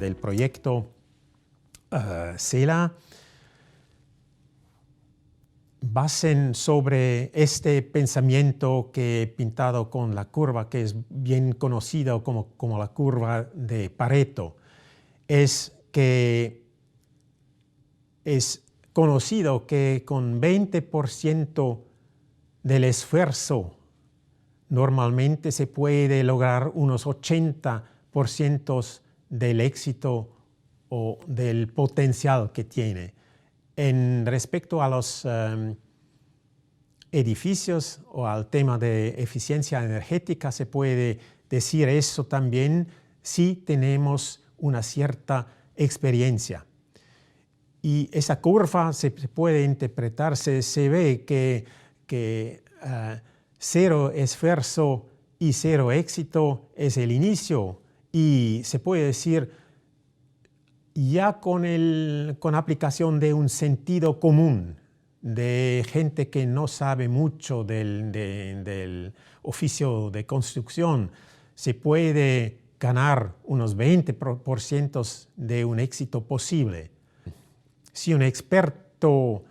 del proyecto CELA basen sobre este pensamiento que he pintado con la curva, que es bien conocido como la curva de Pareto. Es que es conocido que con 20% del esfuerzo normalmente se puede lograr unos 80% del éxito o del potencial que tiene. En respecto a los edificios o al tema de eficiencia energética, se puede decir eso también si tenemos una cierta experiencia. Y esa curva se puede interpretar, se ve que cero esfuerzo y cero éxito es el inicio, y se puede decir ya con aplicación de un sentido común de gente que no sabe mucho del oficio de construcción, se puede ganar unos 20% de un éxito posible. Si un experto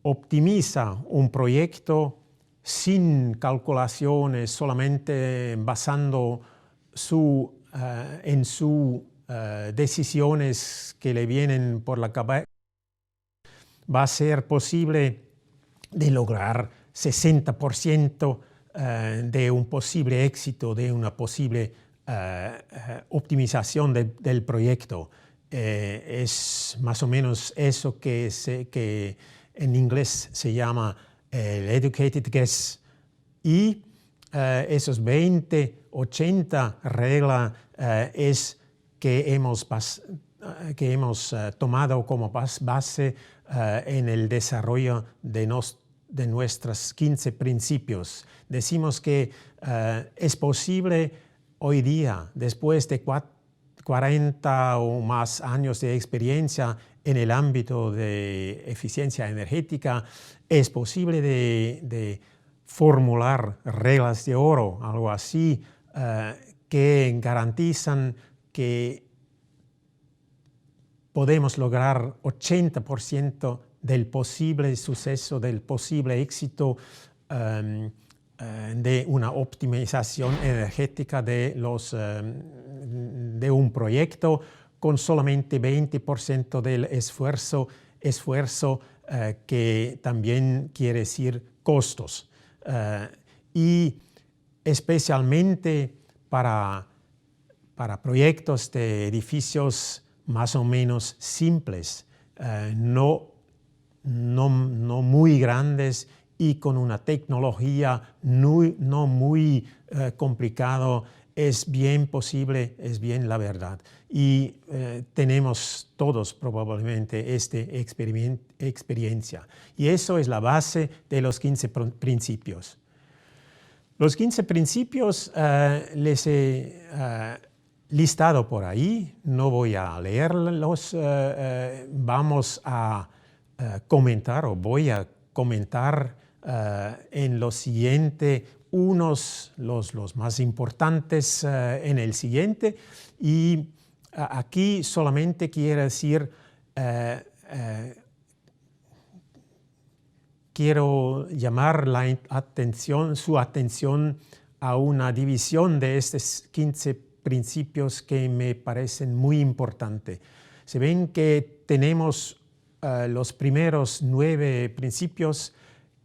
optimiza un proyecto sin calculaciones, solamente basando en sus decisiones que le vienen por la cabeza, va a ser posible de lograr 60% de un posible éxito, de una posible optimización del proyecto. Es más o menos eso que en inglés se llama el educated guess. Y esos 20-80 regla es que hemos tomado como base en el desarrollo de nuestros 15 principios. Decimos que es posible hoy día, después de 40 o más años de experiencia en el ámbito de eficiencia energética, es posible de formular reglas de oro, algo así, que garantizan que podemos lograr 80% del posible suceso, del posible éxito de una optimización energética de un proyecto con solamente 20% del esfuerzo que también quiere decir costos. Y especialmente para proyectos de edificios más o menos simples, no muy grandes y con una tecnología no muy complicado, es bien posible, es bien la verdad. Y tenemos todos probablemente esta experiencia. Y eso es la base de los 15 principios. Los 15 principios les he listado por ahí, no voy a leerlos, vamos a comentar o voy a comentar en lo siguiente los más importantes en el siguiente, y aquí solamente quiero decir quiero llamar su atención a una división de estos 15 principios que me parecen muy importantes. Se ven que tenemos los primeros 9 principios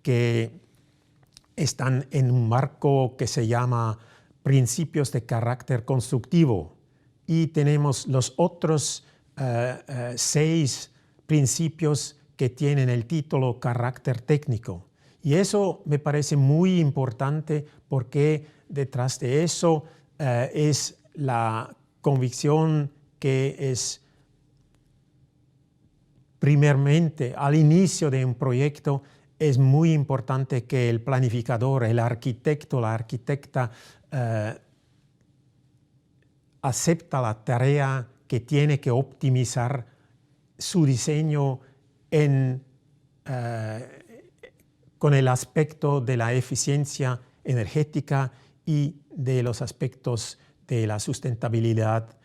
que están en un marco que se llama principios de carácter constructivo, y tenemos los otros 6 principios que tienen el título carácter técnico. Y eso me parece muy importante porque detrás de eso es la convicción que es primeramente al inicio de un proyecto es muy importante que el planificador, el arquitecto, la arquitecta acepta la tarea que tiene que optimizar su diseño con el aspecto de la eficiencia energética y de los aspectos de la sustentabilidad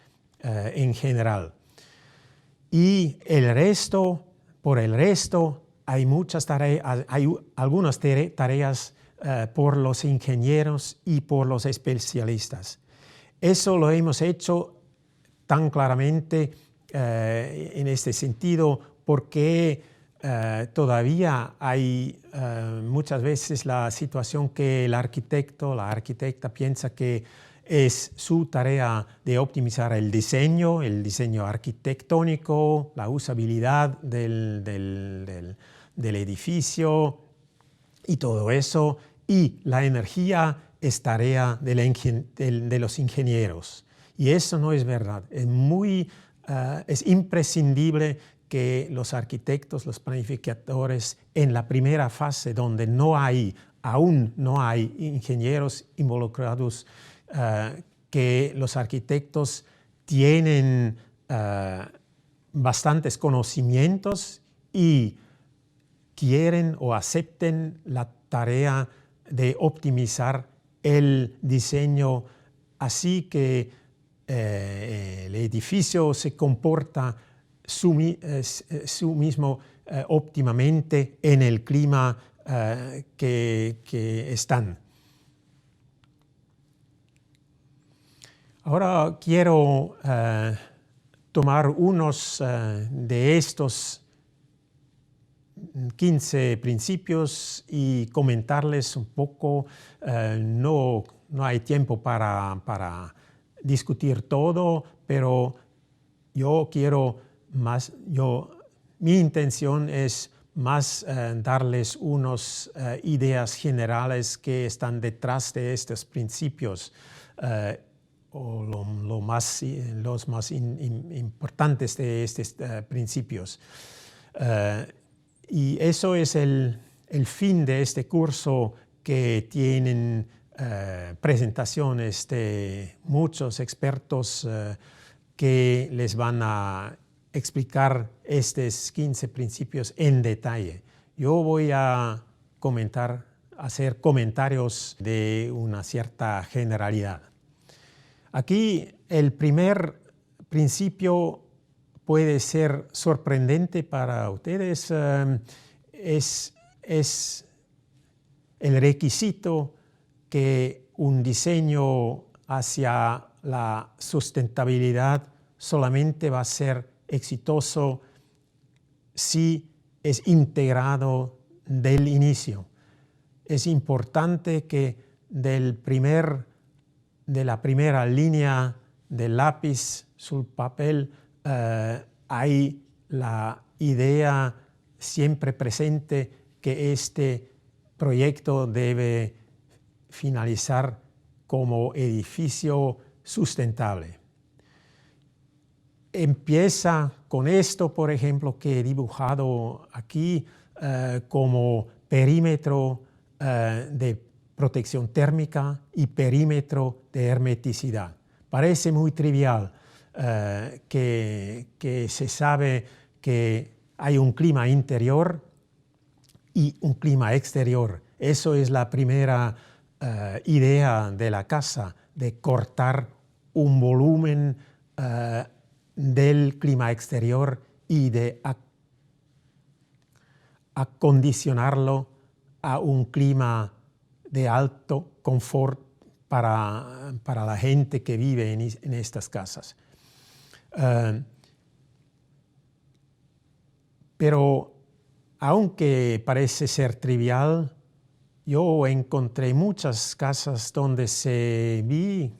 en general. Y por el resto, hay algunas tareas por los ingenieros y por los especialistas. Eso lo hemos hecho tan claramente en este sentido porque todavía hay muchas veces la situación que el arquitecto, la arquitecta piensa que es su tarea de optimizar el diseño arquitectónico, la usabilidad del edificio y todo eso, y la energía es tarea de los ingenieros. Y eso no es verdad. Es imprescindible que los arquitectos, los planificadores, en la primera fase donde aún no hay ingenieros involucrados, que los arquitectos tienen bastantes conocimientos y quieren o acepten la tarea de optimizar el diseño así que el edificio se comporta su mismo óptimamente en el clima que están. Ahora quiero tomar unos de estos 15 principios y comentarles un poco. No hay tiempo para discutir todo, pero mi intención es más darles unas ideas generales que están detrás de estos principios, o los más importantes de estos principios. Y eso es el fin de este curso, que tienen presentaciones de muchos expertos que les van a explicar estos 15 principios en detalle. Yo voy a hacer comentarios de una cierta generalidad. Aquí el primer principio puede ser sorprendente para ustedes. Es el requisito que un diseño hacia la sustentabilidad solamente va a ser exitoso si es integrado del inicio. Es importante que de la primera línea del lápiz sobre papel hay la idea siempre presente que este proyecto debe finalizar como edificio sustentable. Empieza con esto, por ejemplo, que he dibujado aquí como perímetro de protección térmica y perímetro de hermeticidad. Parece muy trivial que se sabe que hay un clima interior y un clima exterior. Eso es la primera idea de la casa, de cortar un volumen del clima exterior y de acondicionarlo a un clima de alto confort para la gente que vive en estas casas. Pero aunque parece ser trivial, yo encontré muchas casas donde vi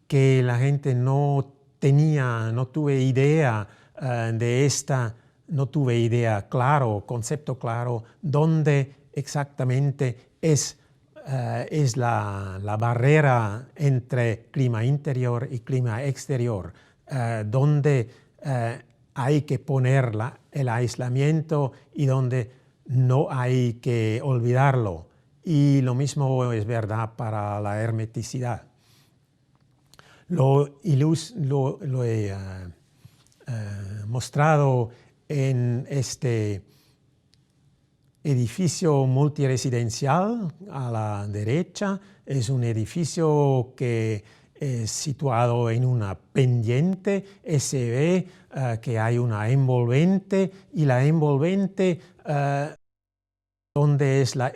que la gente no tuve idea concepto claro, dónde exactamente es la barrera entre clima interior y clima exterior, donde hay que poner el aislamiento y donde no hay que olvidarlo. Y lo mismo es verdad para la hermeticidad. Lo he mostrado en este edificio multiresidencial a la derecha. Es un edificio que situado en una pendiente, se ve que hay una envolvente y la envolvente donde es la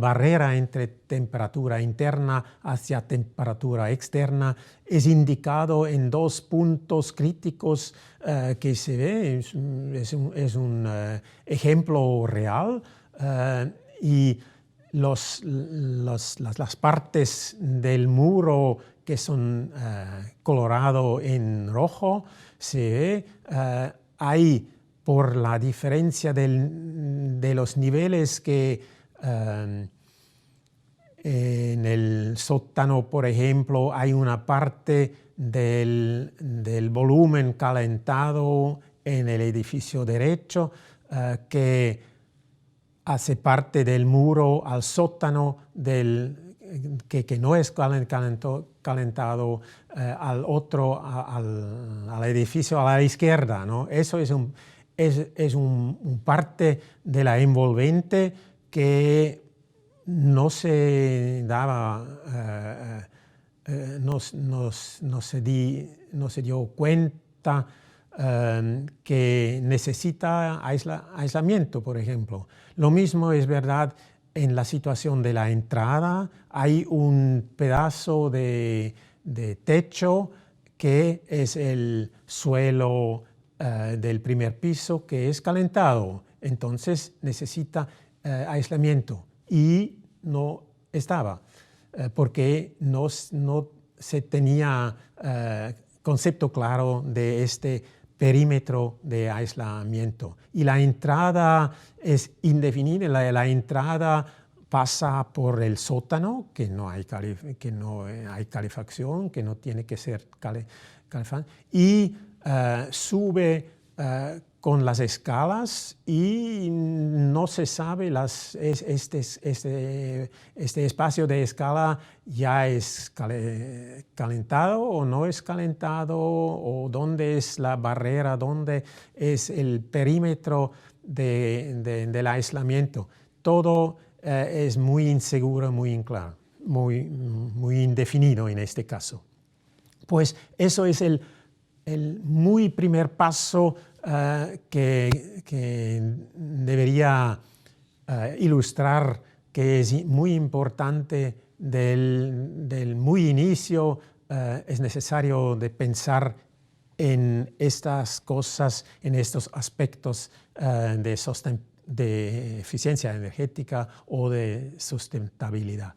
barrera entre temperatura interna hacia temperatura externa, es indicado en dos puntos críticos que se ve, es un ejemplo real y las partes del muro que son colorado en rojo, se ve ahí por la diferencia de los niveles que en el sótano, por ejemplo, hay una parte del volumen calentado en el edificio derecho que hace parte del muro al sótano que no es calentado al otro, al edificio a la izquierda, ¿no? Eso es un parte de la envolvente que no se daba, no se dio cuenta que necesita aislamiento, por ejemplo. Lo mismo es verdad en la situación de la entrada. Hay un pedazo de techo que es el suelo del primer piso que es calentado, entonces necesita aislamiento y no estaba porque no se tenía concepto claro de este perímetro de aislamiento. Y la entrada es indefinida, la entrada pasa por el sótano, que no hay calefacción, que no tiene que ser calefacción, y sube con las escalas y no se sabe, este espacio de escala ya es calentado o no es calentado, o dónde es la barrera, dónde es el perímetro del aislamiento. Todo es muy inseguro, muy inclaro, muy indefinido en este caso. Pues eso es el muy primer paso que debería ilustrar que es muy importante del muy inicio. Es necesario de pensar en estas cosas, en estos aspectos de eficiencia energética o de sustentabilidad.